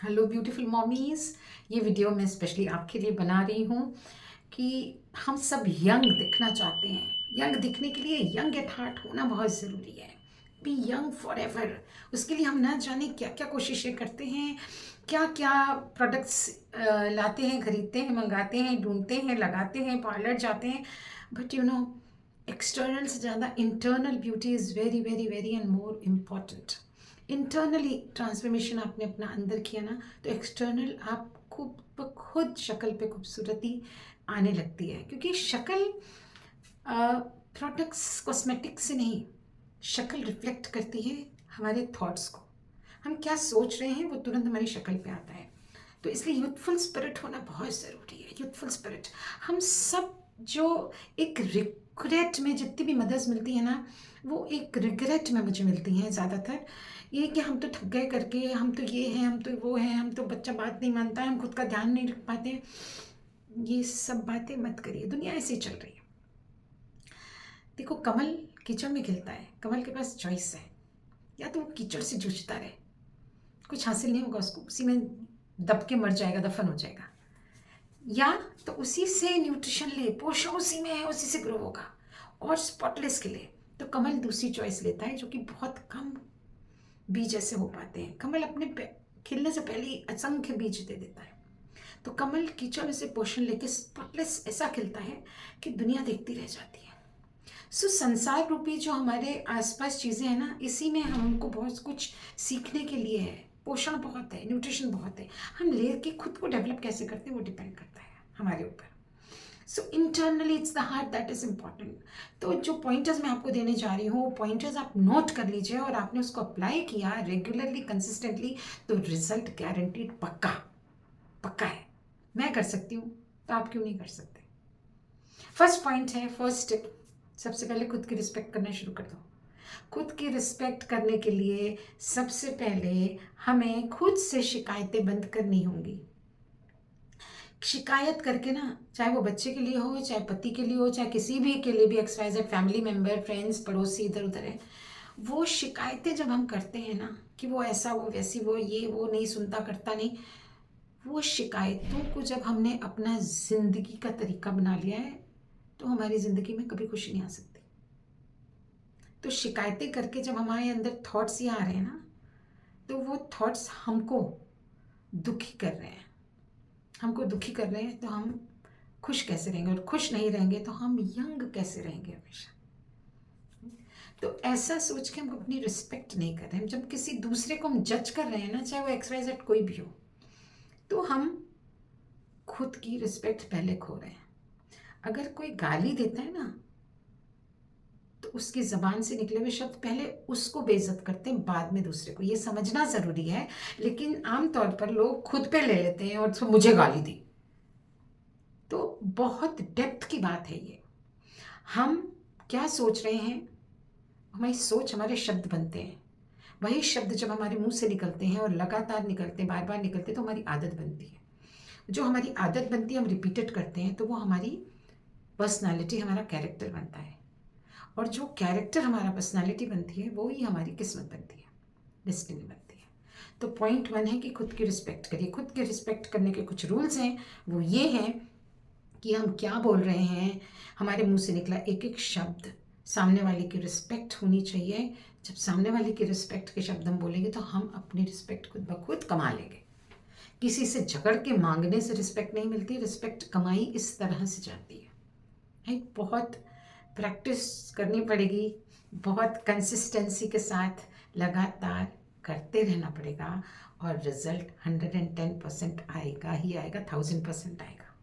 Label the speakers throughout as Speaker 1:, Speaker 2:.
Speaker 1: Hello beautiful mommies. ये video मैं specially आपके लिए बना रही हूँ कि हम सब यंग दिखना चाहते हैं। यंग दिखने के लिए यंग एट हार्ट होना बहुत ज़रूरी है। Be young for ever. उसके लिए हम ना जाने क्या क्या कोशिशें करते हैं, क्या क्या प्रोडक्ट्स लाते हैं, खरीदते हैं, मंगाते हैं, ढूंढते हैं, लगाते हैं, पार्लर जाते हैं। बट एक्सटर्नल से ज़्यादा internal beauty is very very very and more important. Internally transformation आपने अपना अंदर किया ना, तो एक्सटर्नल आप खुद शक्ल पे खूबसूरती आने लगती है। क्योंकि शक्ल प्रोडक्ट्स कॉस्मेटिक्स से नहीं, शक्ल रिफ्लेक्ट करती है हमारे थॉट्स को। हम क्या सोच रहे हैं वो तुरंत हमारी शक्ल पे आता है। तो इसलिए यूथफुल स्पिरिट होना बहुत ज़रूरी है। यूथफुल स्पिरिट हम सब जो एक रिग्रेट में, जितनी भी मदर्स मिलती है ना, वो एक रिग्रेट में मुझे मिलती हैं ज़्यादातर। ये कि हम तो थक गए करके, हम तो ये हैं, हम तो वो हैं, हम तो बच्चा बात नहीं मानता है, हम खुद का ध्यान नहीं रख पाते। ये सब बातें मत करिए, दुनिया ऐसे ही चल रही है। देखो, कमल कीचड़ में खिलता है, कमल के पास चॉइस है। या तो वो कीचड़ से जूझता रहे, कुछ हासिल नहीं होगा उसको, उसी में दब के मर जाएगा, दफन हो जाएगा। या तो उसी से न्यूट्रिशन ले, पोषण उसी में है, उसी से ग्रो होगा और स्पॉटलेस खिले। तो कमल दूसरी चॉइस लेता है, जो कि बहुत कम बीज ऐसे हो पाते हैं। कमल अपने खिलने से पहले ही असंख्य बीज दे देता है। तो कमल कीचड़ से पोषण लेके स्पॉटलेस ऐसा खिलता है कि दुनिया देखती रह जाती है। सो संसार रूपी जो हमारे आसपास चीज़ें हैं ना, इसी में हमको बहुत कुछ सीखने के लिए है। पोषण बहुत है, न्यूट्रिशन बहुत है। हम लेके खुद को डेवलप कैसे करते हैं वो डिपेंड करता है हमारे ऊपर। So internally it's the heart that is important. तो जो पॉइंटर्स मैं आपको देने जा रही हूँ, पॉइंटर्स आप नोट कर लीजिए और आपने उसको अप्लाई किया रेगुलरली, कंसिस्टेंटली, तो रिजल्ट गारंटीड, पक्का पक्का है। मैं कर सकती हूँ तो आप क्यों नहीं कर सकते? फर्स्ट पॉइंट है, फर्स्ट स्टेप, सबसे पहले खुद की रिस्पेक्ट करना शुरू कर दो। खुद की रिस्पेक्ट करने के लिए सबसे पहले हमें खुद से शिकायतें बंद करनी होंगी। शिकायत करके ना, चाहे वो बच्चे के लिए हो, चाहे पति के लिए हो, चाहे किसी भी के लिए भी, XYZ फैमिली मेम्बर, फ्रेंड्स, पड़ोसी, इधर उधर है, वो शिकायतें जब हम करते हैं ना कि वो ऐसा, वो वैसी, वो ये, वो नहीं सुनता, करता नहीं, वो शिकायतों को जब हमने अपना जिंदगी का तरीका बना लिया है, तो हमारी ज़िंदगी में कभी खुशी नहीं आ सकती। तो शिकायतें करके जब हमारे अंदर थॉट्स ये आ रहे हैं ना, तो वो थॉट्स हमको दुखी कर रहे हैं। हमको दुखी कर रहे हैं तो हम खुश कैसे रहेंगे? और खुश नहीं रहेंगे तो हम यंग कैसे रहेंगे हमेशा? तो ऐसा सोच के हम अपनी रिस्पेक्ट नहीं कर रहे हैं। जब किसी दूसरे को हम जज कर रहे हैं ना, चाहे वो XYZ कोई भी हो, तो हम खुद की रिस्पेक्ट पहले खो रहे हैं। अगर कोई गाली देता है ना, तो उसकी ज़बान से निकले हुए शब्द पहले उसको बेइज्जत करते हैं, बाद में दूसरे को। ये समझना ज़रूरी है। लेकिन आमतौर पर लोग खुद पे ले लेते हैं और तो मुझे गाली दी। तो बहुत डेप्थ की बात है ये। हम क्या सोच रहे हैं, हमारी सोच, हमारे शब्द बनते हैं। वही शब्द जब हमारे मुंह से निकलते हैं और लगातार निकलते हैं, बार बार निकलते हैं, तो हमारी आदत बनती है। जो हमारी आदत बनती है, हम रिपीटेड करते हैं, तो वो हमारी पर्सनालिटी, हमारा कैरेक्टर बनता है। और जो कैरेक्टर हमारा पर्सनालिटी बनती है, वो ही हमारी किस्मत बनती है, डेस्टिनी बनती है। तो पॉइंट 1 है कि खुद की रिस्पेक्ट करिए। खुद की रिस्पेक्ट करने के कुछ रूल्स हैं, वो ये हैं कि हम क्या बोल रहे हैं, हमारे मुंह से निकला एक एक शब्द सामने वाले की रिस्पेक्ट होनी चाहिए। जब सामने वाले की रिस्पेक्ट के शब्द हम बोलेंगे, तो हम अपनी रिस्पेक्ट खुद ब खुद कमा लेंगे। किसी से झगड़ के मांगने से रिस्पेक्ट नहीं मिलती। रिस्पेक्ट कमाई इस तरह से जाती है। बहुत प्रैक्टिस करनी पड़ेगी, बहुत कंसिस्टेंसी के साथ लगातार करते रहना पड़ेगा, और रिजल्ट 110% आएगा ही आएगा, 1000% आएगा।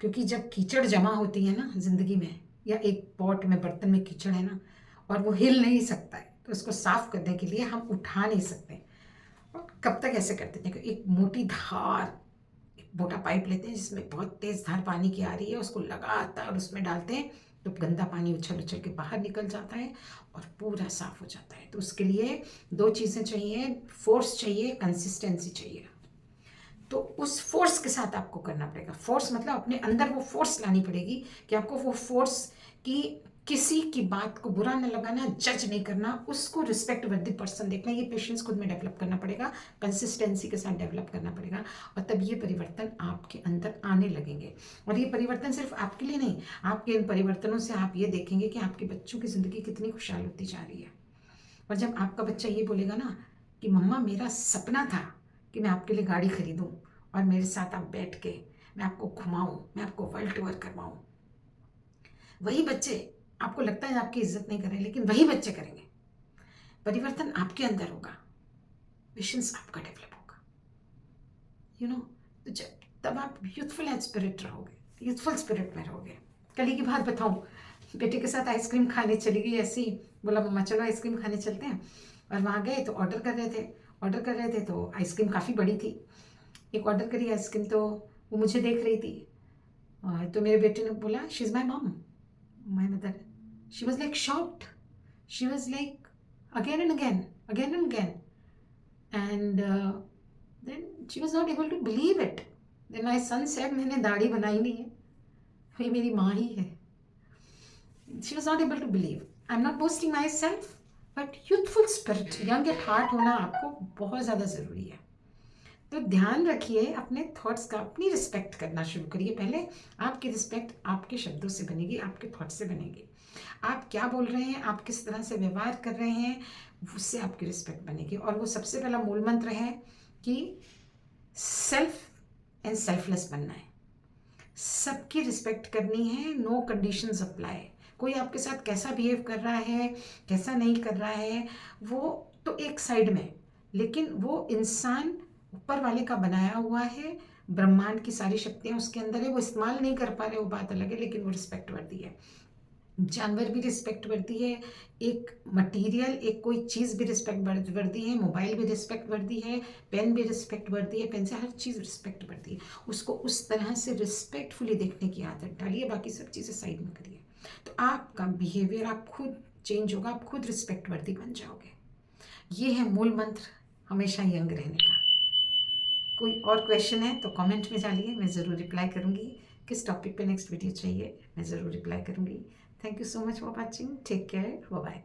Speaker 1: क्योंकि जब कीचड़ जमा होती है ना ज़िंदगी में, या एक पॉट में, बर्तन में कीचड़ है ना, और वो हिल नहीं सकता है, तो उसको साफ करने के लिए हम उठा नहीं सकते। और कब तक ऐसे करते हैं कि एक मोटी धार, एक मोटा पाइप लेते हैं जिसमें बहुत तेज़ धार पानी की आ रही है, उसको लगातार उसमें डालते हैं, तो गंदा पानी उछल उछल के बाहर निकल जाता है और पूरा साफ हो जाता है। तो उसके लिए दो चीज़ें चाहिए, फोर्स चाहिए, कंसिस्टेंसी चाहिए। तो उस फोर्स के साथ आपको करना पड़ेगा। फोर्स मतलब अपने अंदर वो फोर्स लानी पड़ेगी कि आपको वो फोर्स की किसी की बात को बुरा न लगाना, जज नहीं करना, उसको रिस्पेक्ट वर्दी पर्सन देखना। ये पेशेंस खुद में डेवलप करना पड़ेगा, कंसिस्टेंसी के साथ डेवलप करना पड़ेगा, और तब ये परिवर्तन आपके अंदर आने लगेंगे। और ये परिवर्तन सिर्फ आपके लिए नहीं, आपके इन परिवर्तनों से आप ये देखेंगे कि आपके बच्चों की ज़िंदगी कितनी खुशहाल होती जा रही है। और जब आपका बच्चा ये बोलेगा ना कि मम्मा मेरा सपना था कि मैं आपके लिए गाड़ी खरीदूँ और मेरे साथ आप बैठ के मैं आपको घुमाऊँ, मैं आपको वर्ल्ड टूर करवाऊँ, वही बच्चे, आपको लगता है आपकी इज्जत नहीं कर रहे, लेकिन वही बच्चे करेंगे। परिवर्तन आपके अंदर होगा, पेशेंस आपका डेवलप होगा, यू नो। तो जब तब आप यूथफुल एंड स्पिरिट रहोगे, यूथफुल स्पिरिट में रहोगे। कल की बात बताऊं, बेटे के साथ आइसक्रीम खाने चली गई, ऐसे ही बोला मम्मा चलो आइसक्रीम खाने चलते हैं। और वहाँ गए तो ऑर्डर कर रहे थे तो आइसक्रीम काफ़ी बड़ी थी। एक ऑर्डर करी आइसक्रीम, तो वो मुझे देख रही थी। तो मेरे बेटे ने बोला she is my mom, my mother. She was like shocked, she was like again and again, again and again. And then she was not able to believe it. Then my son said, मैंने दाढ़ी बनाई नहीं है, ये मेरी माँ ही है। She was not able to believe. I'm not boasting myself, but youthful spirit, young at heart होना आपको बहुत ज़्यादा ज़रूरी है। तो ध्यान रखिए अपने थॉट्स का, अपनी रिस्पेक्ट करना शुरू करिए। पहले आपकी रिस्पेक्ट आपके शब्दों से बनेगी, आपके थॉट्स से बनेगी। आप क्या बोल रहे हैं, आप किस तरह से व्यवहार कर रहे हैं, उससे आपकी रिस्पेक्ट बनेगी। और वो सबसे पहला मूल मंत्र है कि सेल्फ एंड सेल्फलेस बनना है, सबकी रिस्पेक्ट करनी है, नो कंडीशंस अप्लाई। कोई आपके साथ कैसा बिहेव कर रहा है, कैसा नहीं कर रहा है, वो तो एक साइड में, लेकिन वो इंसान ऊपर वाले का बनाया हुआ है, ब्रह्मांड की सारी शक्तियाँ उसके अंदर है, वो इस्तेमाल नहीं कर पा रहे, वो बात अलग है, लेकिन वो रिस्पेक्ट वर्दी है। जानवर भी रिस्पेक्ट वर्दी है, एक मटेरियल, एक कोई चीज़ भी रिस्पेक्ट वर्दी है, मोबाइल भी रिस्पेक्ट वर्दी है, पेन भी रिस्पेक्ट वर्दी है, पेन से हर चीज़ रिस्पेक्ट वर्दी है। उसको उस तरह से रिस्पेक्टफुली देखने की आदत डालिए, बाकी सब चीज़ें साइड में करिए। तो आपका बिहेवियर आप खुद चेंज होगा, आप खुद रिस्पेक्ट वर्दी बन जाओगे। ये है मूल मंत्र हमेशा यंग रहने का। कोई और क्वेश्चन है तो कमेंट में डालिए, मैं ज़रूर रिप्लाई करूँगी। किस टॉपिक पे नेक्स्ट वीडियो चाहिए, मैं ज़रूर रिप्लाई करूँगी। Thank you so much for watching. Take care. Bye-bye.